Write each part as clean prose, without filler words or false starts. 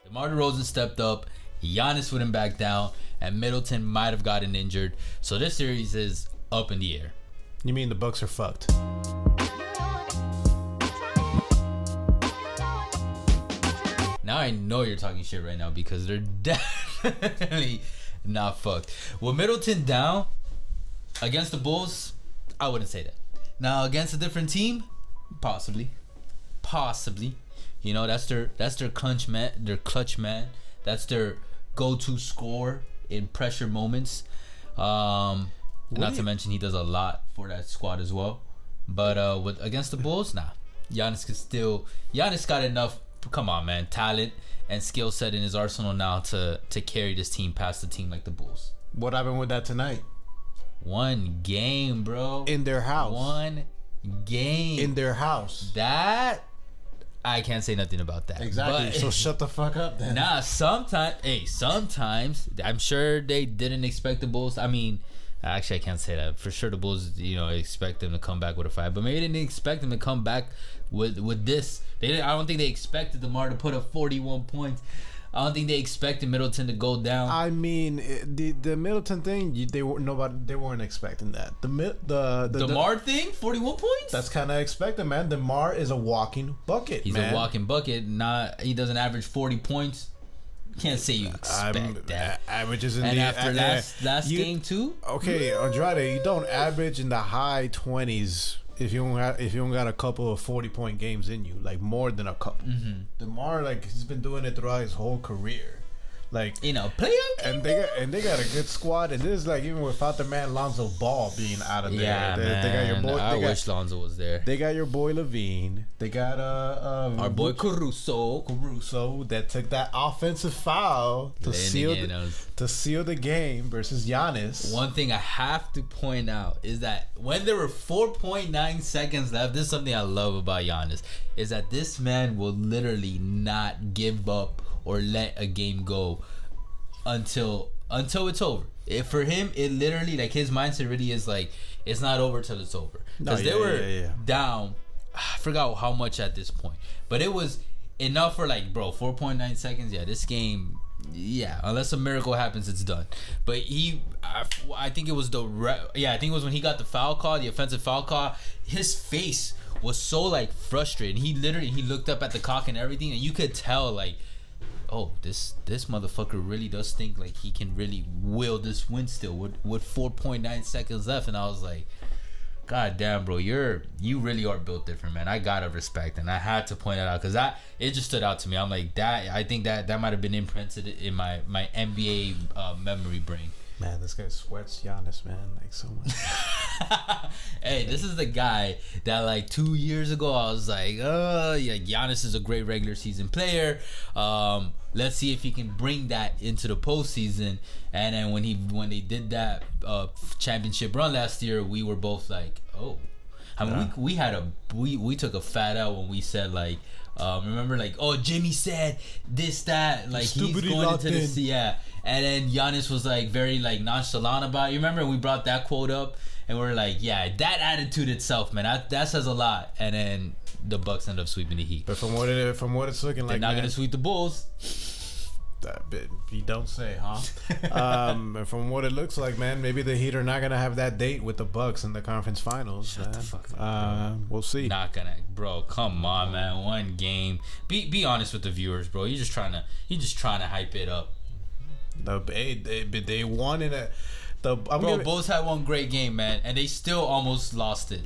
DeMar DeRozan stepped up. Giannis wouldn't back down, and Middleton might have gotten injured. So this series is up in the air. You mean the Bucks are fucked? Now I know you're talking shit right now because they're definitely not fucked. With Middleton down against the Bulls, I wouldn't say that. Now against a different team, possibly. You know, that's their clutch man. That's their go-to scorer in pressure moments. Not to mention he does a lot for that squad as well. But with against the Bulls, nah. Giannis got enough, come on man, talent and skill set in his arsenal now to carry this team past a team like the Bulls. What happened with that tonight? One game, bro. In their house. One game. In their house. That I can't say nothing about that. Exactly. But, so shut the fuck up then. Nah, sometimes I'm sure they didn't expect the Bulls. I mean, actually I can't say that. For sure the Bulls, expect them to come back with a fight. But maybe they didn't expect them to come back with this. I don't think they expected DeMar to put up 41 points. I don't think they expected Middleton to go down. I mean, the Middleton thing, they weren't expecting that. The DeMar thing, 41 points. That's kind of expected, man. DeMar is a walking bucket. He's a walking bucket. He doesn't average 40 points. Can't say you expect that. Averages in and the after last game too. Okay, Andrade, you don't average in the high 20s. If you don't got a couple of 40-point games in you, like more than a couple. Mm-hmm. DeMar, like he's been doing it throughout his whole career, like playoff. And they got a good squad, and this is like even without the man Lonzo Ball being out of there. They got your boy. I wish Lonzo was there. They got your boy Lavine. They got our boy Caruso that took that offensive foul to seal the game versus Giannis. One thing I have to point out is that when there were 4.9 seconds left, this is something I love about Giannis, is that this man will literally not give up or let a game go until it's over. For him, it literally, like, his mindset really is like, it's not over till it's over. Because they were down, I forgot how much at this point, but it was enough for 4.9 seconds. This game, unless a miracle happens, it's done. But I think it was when he got the foul call, the offensive foul call, his face was so frustrated. He looked up at the clock and everything, and you could tell oh, this motherfucker really does think like he can really will this win still with 4.9 seconds left. And I was like, God damn, bro, you really are built different, man. I gotta respect, and I had to point that out because it just stood out to me. I'm like, that I think that might have been imprinted in my NBA memory brain. Man, this guy sweats Giannis, man, so much. Hey, this is the guy that 2 years ago I was like, Giannis is a great regular season player. Let's see if he can bring that into the postseason. And then when they did that championship run last year, we were both like, oh. I mean, we took a fat out when we said remember oh, Jimmy said this, that, he's going into this, and then Giannis was very nonchalant about it. You remember we brought that quote up and we were like, that attitude itself, man, that says a lot. And then the Bucks end up sweeping the Heat. But from what it's looking like, they're not gonna sweep the Bulls. That bit you don't say, huh? From what it looks like, man, maybe the Heat are not gonna have that date with the Bucks in the conference finals. Shut the fuck up, we'll see. Not gonna, bro. Come on, man. One game. Be honest with the viewers, bro. You're just trying to hype it up. They won in a. Bulls had one great game, man, and they still almost lost it.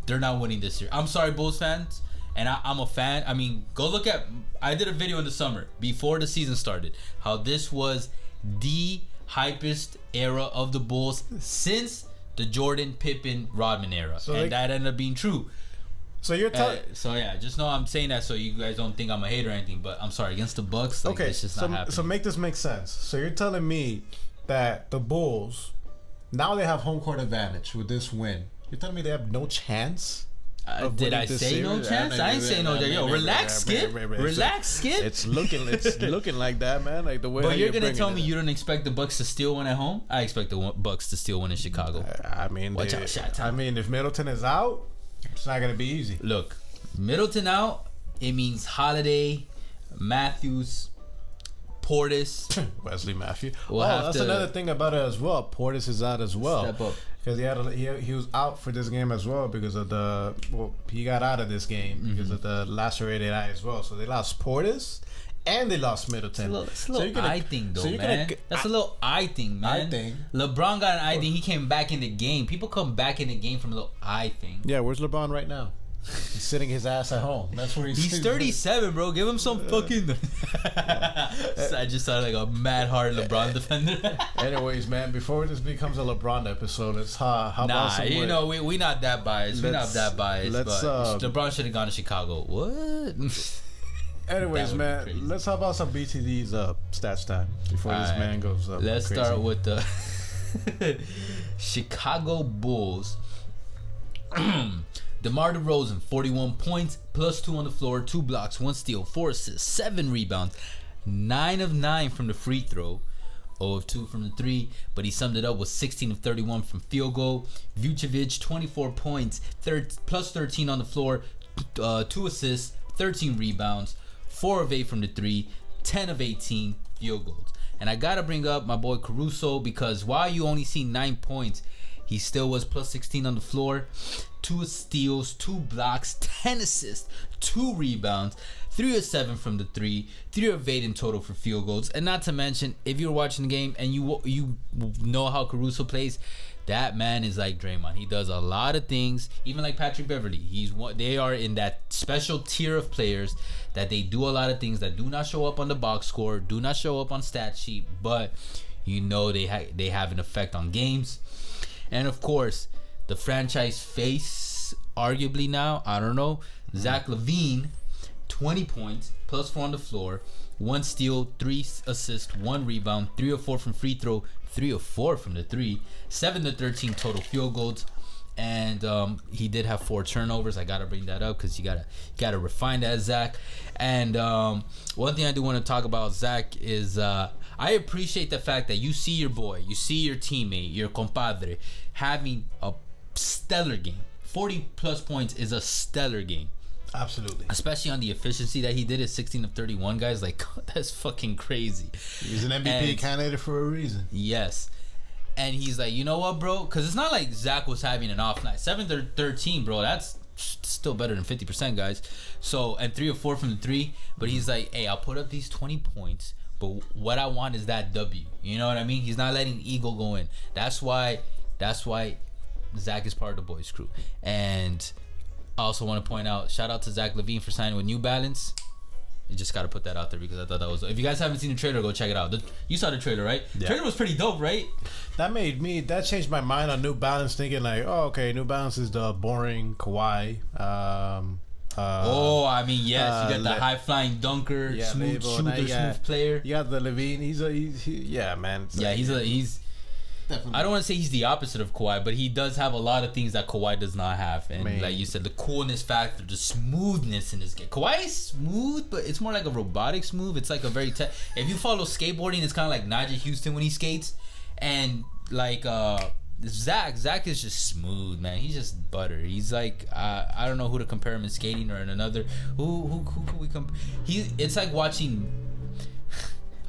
They're not winning this year. I'm sorry, Bulls fans. And I'm a fan. I mean, go look at. I did a video in the summer before the season started how this was the hypest era of the Bulls since the Jordan, Pippen, Rodman era, and that ended up being true. So you're telling. Just know I'm saying that so you guys don't think I'm a hater or anything. But I'm sorry, against the Bucks, it's just not happening. So make this make sense. So you're telling me that the Bulls now they have home court advantage with this win. You're telling me they have no chance? Did I say no chance? I ain't say no chance. Yo, relax, Skip. Relax, Skip. It's looking like that, man. Like the way. But you're gonna tell me you don't expect the Bucks to steal one at home? I expect the Bucks to steal one in Chicago. I mean, watch out, Shot. I mean, if Middleton is out, it's not gonna be easy. Look, Middleton out, it means Holiday, Matthews, Portis. Wesley Matthews. That's another thing about it as well. Portis is out as well. Step up. Because he was out for this game as well because of he got out of this game because of the lacerated eye as well. So they lost Portis and they lost Middleton. It's a little eye thing though, man. That's a little eye thing, man. Eye thing. LeBron got an eye thing. He came back in the game. People come back in the game from a little eye thing. Yeah, where's LeBron right now? He's sitting his ass at home. That's where he's 37, bro. Give him some fucking. I just sounded like a mad hard LeBron defender. Anyways, man, before this becomes a LeBron episode, it's how about some you know we not that biased. We're not that biased. Let's, but LeBron should have gone to Chicago. What? Anyways, man, let's talk about some BTD's stats time before this man goes up. Let's crazy. start with the Chicago Bulls. DeMar DeRozan, 41 points, plus 2 on the floor, 2 blocks, 1 steal, 4 assists, 7 rebounds, 9 of 9 from the free throw, 0 of 2 from the 3, but he summed it up with 16 of 31 from field goal. Vucevic, 24 points, plus 13 on the floor, 2 assists, 13 rebounds, 4 of 8 from the 3, 10 of 18 field goals. And I gotta bring up my boy Caruso because while you only see 9 points, he still was plus 16 on the floor, 2 steals, 2 blocks, 10 assists, 2 rebounds, 3 of 7 from the 3, 3 of 8 in total for field goals. And not to mention, if you're watching the game and you know how Caruso plays, that man is like Draymond. He does a lot of things, even like Patrick Beverley. They are in that special tier of players that they do a lot of things that do not show up on the box score, do not show up on stat sheet, but you know they have an effect on games. And of course, the franchise face, arguably now, I don't know, Zach LaVine, 20 points, plus 4 on the floor, 1 steal, 3 assists, 1 rebound, 3 of 4 from free throw, 3 of 4 from the 3, 7 to 13 total field goals. And he did have 4 turnovers. I gotta bring that up because you gotta refine that, Zach. And one thing I do want to talk about Zach is I appreciate the fact that you see your boy, you see your teammate, your compadre having a stellar game. 40 plus points is a stellar game. Absolutely. Especially on the efficiency that he did at 16 of 31, guys. Like, that's fucking crazy. He's an MVP candidate for a reason. Yes. And he's like, you know what, bro? Because it's not like Zach was having an off night. 7-13, bro. That's still better than 50%, guys. So, and 3 of 4 from the 3. But he's like, hey, I'll put up these 20 points. But what I want is that W. You know what I mean? He's not letting ego go in. That's why Zach is part of the boys crew. And I also want to point out, shout out to Zach LaVine for signing with New Balance. You just got to put that out there because I thought that was... If you guys haven't seen the trailer, go check it out. You saw the trailer, right? Yeah. The trailer was pretty dope, right? That changed my mind on New Balance, thinking like, oh, okay, New Balance is the boring Kawhi. I mean, yes, you got the high-flying dunker, smooth shooter, smooth player. You got the Levine. Yeah, man. He's definitely. I don't want to say he's the opposite of Kawhi, but he does have a lot of things that Kawhi does not have. And like you said, the coolness factor, the smoothness in his game. Kawhi is smooth, but it's more like a robotic smooth. It's like a very... if you follow skateboarding, it's kind of like Nigel Houston when he skates. And like Zach is just smooth, man. He's just butter. He's like... I don't know who to compare him in skating or in another. Who could we compare? It's like watching...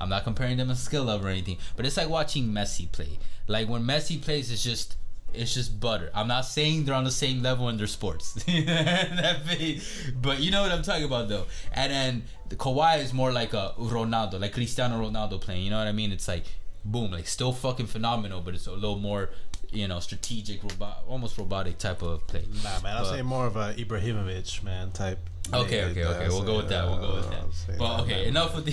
I'm not comparing them a skill level or anything, but it's like watching Messi play. Like when Messi plays, it's just butter. I'm not saying they're on the same level in their sports, but you know what I'm talking about though. And then the Kawhi is more like a Ronaldo, like Cristiano Ronaldo playing. You know what I mean? It's like boom, like still fucking phenomenal, but it's a little more, strategic, almost robotic type of play. Nah, man, I'll say more of a Ibrahimovic, man, type. Okay. We'll go with that. But okay, enough with the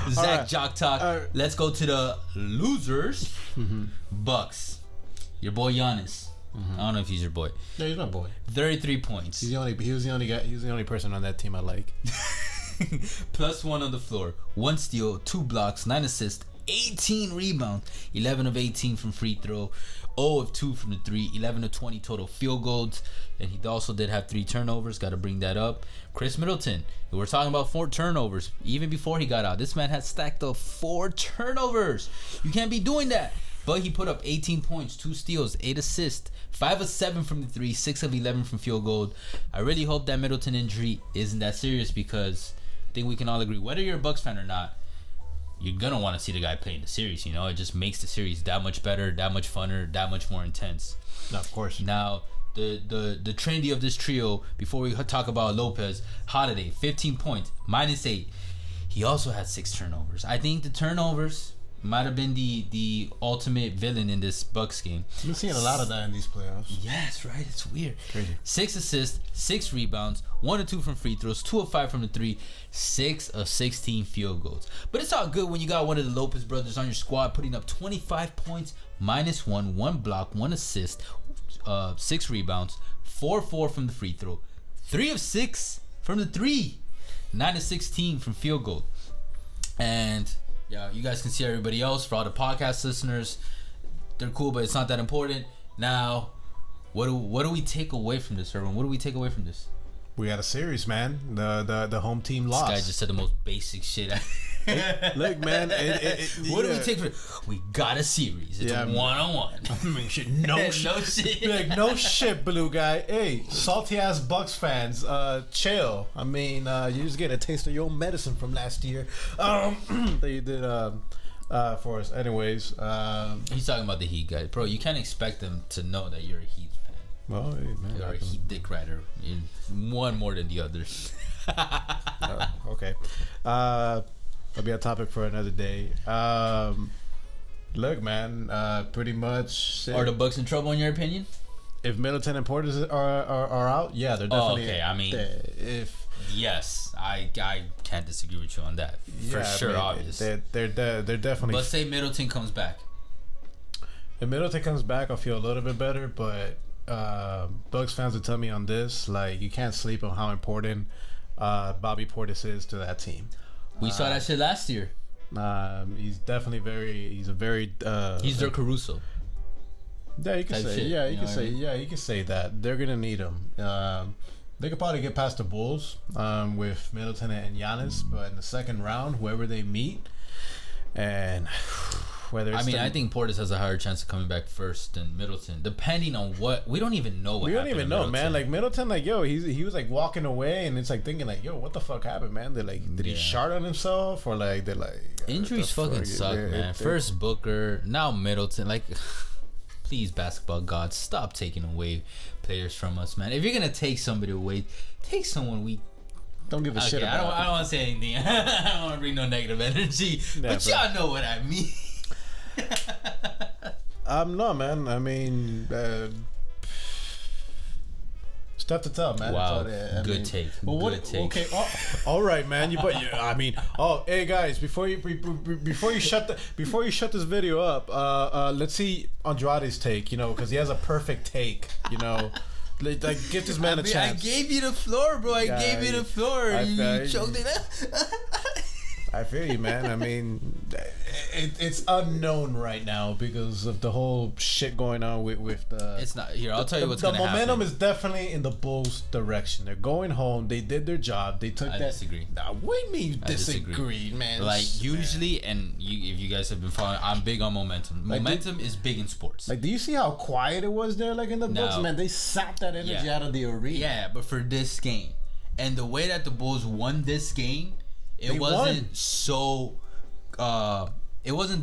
Zach right. Jock talk. Right. Let's go to the losers. Bucks. Your boy Giannis. I don't know if he's your boy. No, he's my boy. 33 points. He was the only guy. He was the only person on that team I like. Plus 1 on the floor, 1 steal, 2 blocks, 9 assists, 18 rebounds, 11 of 18 from free throw, 0 of 2 from the 3, 11 of 20 total field goals, and he also did have 3 turnovers. Got to bring that up. Khris Middleton, we're talking about 4 turnovers. Even before he got out, this man had stacked up 4 turnovers. You can't be doing that. But he put up 18 points, 2 steals, 8 assists, 5 of 7 from the 3, 6 of 11 from field goal. I really hope that Middleton injury isn't that serious because think we can all agree, whether you're a Bucks fan or not, you're gonna want to see the guy play in the series. You know, it just makes the series that much better, that much funner, that much more intense. No, of course. Now, the trinity of this trio, before we talk about Lopez, Holiday, 15 points, -8. He also had 6 turnovers. I think the turnovers might have been the ultimate villain in this Bucks game. I've been seeing a lot of that in these playoffs. Yes, right. It's weird. Crazy. 6 assists, 6 rebounds, 1 of 2 from free throws, 2 of 5 from the 3, 6 of 16 field goals. But it's all good when you got one of the Lopez brothers on your squad putting up 25 points, -1, 1 block, 1 assist, 6 rebounds, 4 of 4 from the free throw, 3 of 6 from the 3, 9 of 16 from field goal. And yeah, you guys can see everybody else. For all the podcast listeners, they're cool, but it's not that important. Now, what do we take away from this, Erwin? What do we take away from this? We got a series, man. The home team lost. This guy just said the most basic shit. Look, man. What do we take from it? We got a series. It's a one-on-one. I mean, shit, no shit. Like, no shit, blue guy. Hey, salty ass Bucks fans, chill. I mean, you just get a taste of your own medicine from last year. They did for us. Anyways, he's talking about the Heat guy, bro. You can't expect them to know that you're a Heat fan. Well, hey, man, you're a Heat dick rider. One more than the others. Okay. That'll be a topic for another day. Look, man. Pretty much. Are the Bucks in trouble in your opinion? If Middleton and Portis are out, yeah, they're definitely. Okay, I mean, yes, I can't disagree with you on that. For sure, I mean, obvious. They're definitely. Let's say Middleton comes back. If Middleton comes back, I'll feel a little bit better. But Bucks fans will tell me on this, like, you can't sleep on how important Bobby Portis is to that team. We saw that shit last year. He's definitely he's their Caruso. Yeah, you can say. Shit, yeah, you can say. Yeah, you can say that. They're gonna need him. They could probably get past the Bulls with Middleton and Giannis, but in the second round, whoever they meet, and whether it's I think Portis has a higher chance of coming back first than Middleton, depending on what we don't even know. We don't even know, man. Like Middleton, like he was like walking away, and it's like thinking like, yo, what the fuck happened, man? They're like, did he shard on himself, or like they're like injuries fucking suck, man. First Booker, now Middleton, like. Please, basketball gods, stop taking away players from us, man. If you're gonna take somebody away, take someone we don't give a shit about. I don't want to say anything. I don't want to bring no negative energy, but y'all know what I mean. No, man. I mean, it's tough to tell, man. Wow, good take. Good take. Okay, all right, man. I mean, hey guys, before you shut this video up, let's see Andrade's take. You know, because he has a perfect take. You know. Like, give this man a chance. I gave you the floor, bro. I gave you the floor. You choked it up. I feel you, man. I mean, it's unknown right now because of the whole shit going on with the. It's not here. I'll tell you what's going to happen. The momentum is definitely in the Bulls' direction. They're going home. They did their job. They took that. I disagree. What do you mean you disagree, man? Like usually, and if you guys have been following, I'm big on momentum. Momentum is big in sports. Like, do you see how quiet it was there? Like in the Bulls, man, they sapped that energy out of the arena. Yeah, but for this game, and the way that the Bulls won this game. It wasn't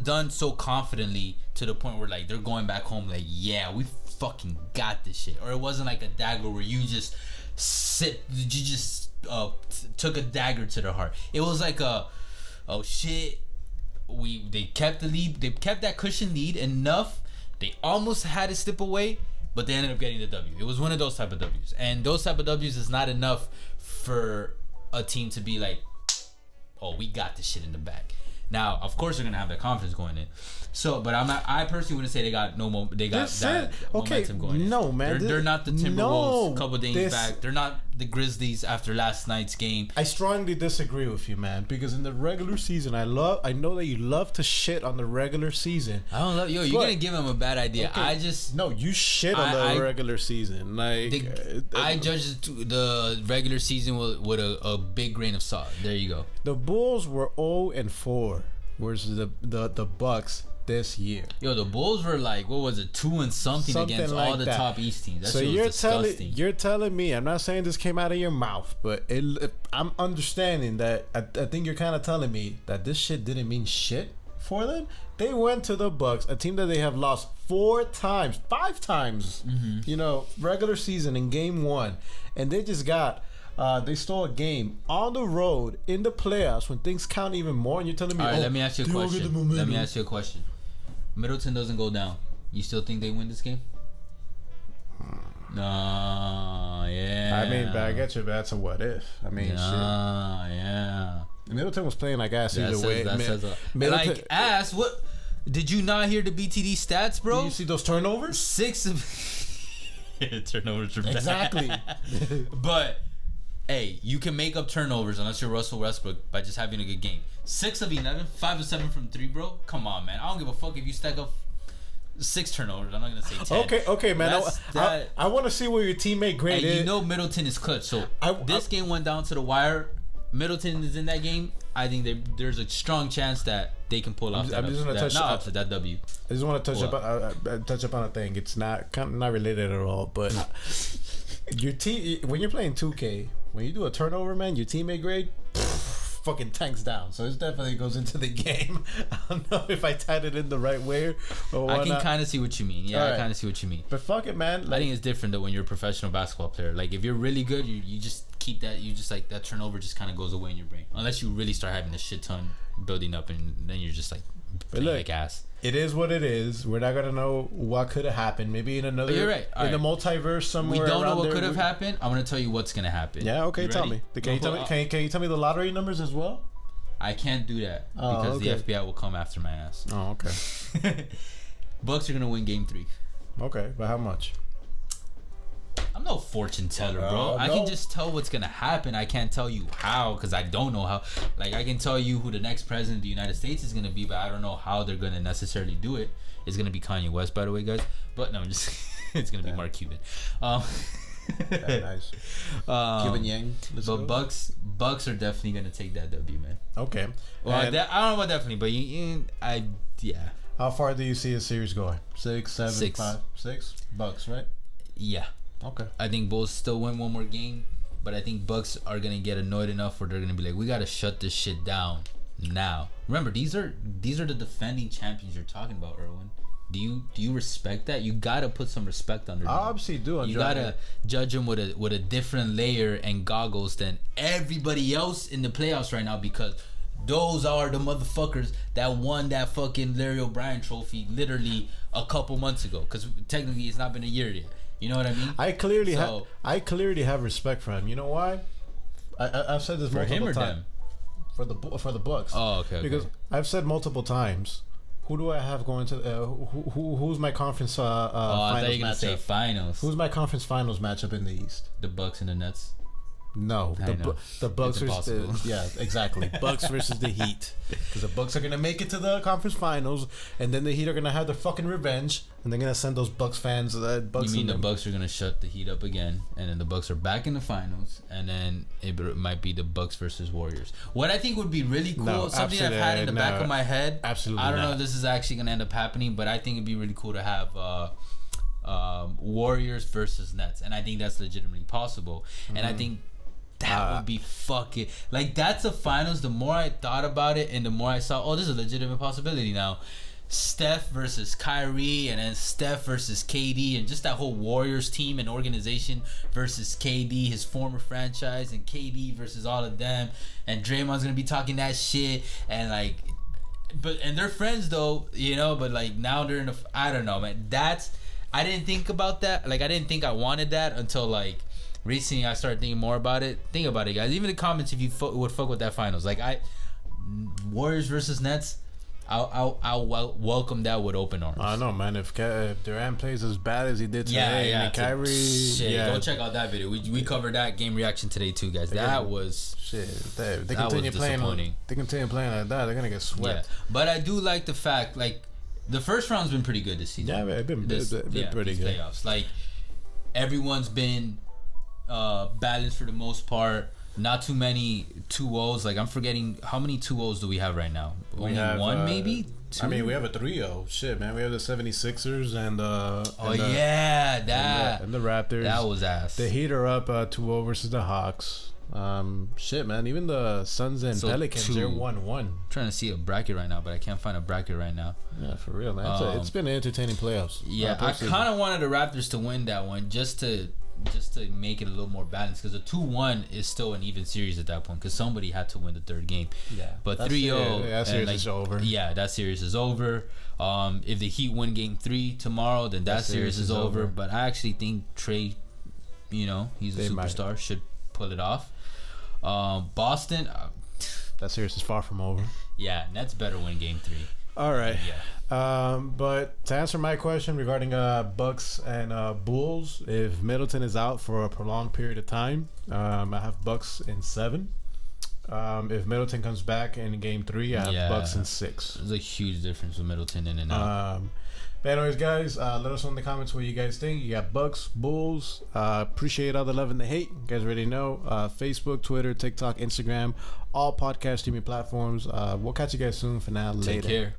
done so confidently to the point where like they're going back home like, yeah, we fucking got this shit. Or it wasn't like a dagger where you just took a dagger to the heart. It was like oh shit, they kept the lead, they kept that cushion lead enough. They almost had it slip away, but they ended up getting the W. It was one of those type of W's, and those type of W's is not enough for a team to be like, oh, we got this shit in the bag. Now, of course, they're gonna have that confidence going in. So, but I personally wouldn't say they got that momentum going in. No, man, they're not the Timberwolves. Couple days back, they're not the Grizzlies after last night's game. I strongly disagree with you, man, because in the regular season, I know that you love to shit on the regular season. I don't love you're gonna give them a bad idea. Okay. You shit on the regular season. Like I judge the regular season with a big grain of salt. There you go. The Bulls were 0-4, whereas the Bucks. this year. Yo, the Bulls were like, what was it, 2 and something against like all the top East teams. That so shit was disgusting. You're telling me, I'm not saying this came out of your mouth, but I'm understanding that. I think you're kind of telling me that this shit didn't mean shit for them. They went to the Bucks, a team that they have lost 5 times, regular season in game 1, and they just got. They stole a game on the road in the playoffs when things count even more, and you're telling me, all right, let me ask you a question. Middleton doesn't go down. You still think they win this game? No, yeah. I mean, but I get you, but that's a what if. I mean, shit. Yeah. Middleton was playing like ass either way. Like ass? What? Did you not hear the BTD stats, bro? Did you see those turnovers? 6 of turnovers are bad. Exactly. But hey, you can make up turnovers unless you're Russell Westbrook by just having a good game. 6 of 11, 5 of 7 from 3, bro. Come on, man. I don't give a fuck if you stack up 6 turnovers. I'm not gonna say 10. Okay, man. I want to see where your teammate grade is. You know Middleton is clutch. So this game went down to the wire. Middleton is in that game. I think there's a strong chance that they can pull off that W. I just want to touch up on a thing. It's not related at all, but your team, when you're playing 2K, when you do a turnover, man, your teammate grade fucking tanks down. So it definitely goes into the game. I don't know if I tied it in the right way or whatnot. I can kind of see what you mean. Yeah, right. I kind of see what you mean. But fuck it, man. I think it's different though when you're a professional basketball player. Like if you're really good, you just keep that. You just like that turnover just kind of goes away in your brain. Unless you really start having a shit ton building up, and then you're just like playing like ass. It is what it is. We're not gonna know what could have happened. Maybe in another. You're right. In the multiverse somewhere. We don't know what could have happened. I'm gonna tell you what's gonna happen. Yeah. Okay. Tell me. Can you tell me the lottery numbers as well? I can't do that because the FBI will come after my ass. Oh, okay. Bucks are gonna win Game 3. Okay, but how much? I'm no fortune teller, bro. I can just tell what's gonna happen. I can't tell you how because I don't know how. Like I can tell you who the next president of the United States is gonna be, but I don't know how they're gonna necessarily do it. It's gonna be Kanye West, by the way, guys. But no, I'm just. It's gonna be Mark Cuban. Nice. Cuban Yang. But Bucks are definitely gonna take that W, man. Okay. Well, I don't know about definitely, but yeah. How far do you see a series going? 6, 7, 6. 5, 6? Bucks, right? Yeah. Okay. I think Bulls still win one more game, but I think Bucks are gonna get annoyed enough where they're gonna be like, we gotta shut this shit down now. Remember, these are the defending champions you're talking about, Erwin. Do you respect that? You gotta put some respect under them. I obviously do. You gotta judge them with a different layer and goggles than everybody else in the playoffs right now, because those are the motherfuckers that won that fucking Larry O'Brien trophy literally a couple months ago. Because technically it's not been a year yet. You know what I mean? I clearly have respect for him. You know why? I've said this multiple times. For the Bucks. Oh, okay. Because I've said multiple times. Who do I have going to? Who's my conference finals matchup? I thought you were gonna say finals. Who's my conference finals matchup in the East? The Bucks and the Nets. No, the Bucks versus exactly Bucks versus the Heat, because the Bucks are gonna make it to the conference finals, and then the Heat are gonna have their fucking revenge, and they're gonna send those Bucks fans. You mean the Bucks are gonna shut the Heat up again, and then the Bucks are back in the finals, and then it might be the Bucks versus Warriors. What I think would be really cool, something I've had in the back of my head. Absolutely, I don't know if this is actually gonna end up happening, but I think it'd be really cool to have Warriors versus Nets, and I think that's legitimately possible, and I think. That would be fucking like that's a finals. The more I thought about it, and the more I saw, this is a legitimate possibility now. Steph versus Kyrie, and then Steph versus KD, and just that whole Warriors team and organization versus KD, his former franchise, and KD versus all of them, and Draymond's gonna be talking that shit, and like, and they're friends though, you know. But like now they're in the, I don't know, man. I didn't think about that. Like I didn't think I wanted that until like. Recently, I started thinking more about it. Think about it, guys. Even the comments, if you would fuck with that finals, like Warriors versus Nets, I'll welcome that with open arms. I know, man. If Durant plays as bad as he did today, and Kyrie, go check out that video. We covered that game reaction today too, guys. That was shit. They continue playing. They continue playing like that. They're gonna get swept. Yeah. But I do like the fact, like the first round's been pretty good this season. Yeah, it's been pretty good. Playoffs, like everyone's been. Balanced for the most part. Not too many 2-0s. Like I'm forgetting how many 2-0s do we have right now? Only one, maybe I mean, we have a 3-0. Shit, man. We have the 76ers and the Raptors. That was ass. The Heat are up 2-0 versus the Hawks. Shit, man. Even the Suns and Pelicans, they're 1-1. Trying to see a bracket right now, but I can't find a bracket right now. Yeah, for real, man. It's been an entertaining playoffs. Yeah, I kind of wanted the Raptors to win that one just to make it a little more balanced, because a 2-1 is still an even series at that point, because somebody had to win the third game. Yeah, but 3-0, that series is over. Yeah, that series is over. If the Heat win Game 3 tomorrow, then that series is over. But I actually think Trey, he's a superstar, should pull it off. Boston, that series is far from over. Yeah, Nets better win Game 3. All right. Yeah. But to answer my question regarding Bucks and Bulls, if Middleton is out for a prolonged period of time, I have Bucks in 7. If Middleton comes back in Game 3, I have Bucks in 6. There's a huge difference with Middleton in and out. But anyways, guys, let us know in the comments what you guys think. You got Bucks, Bulls. Appreciate all the love and the hate. You guys already know. Facebook, Twitter, TikTok, Instagram, all podcast streaming platforms. We'll catch you guys soon. For now, later. Take care.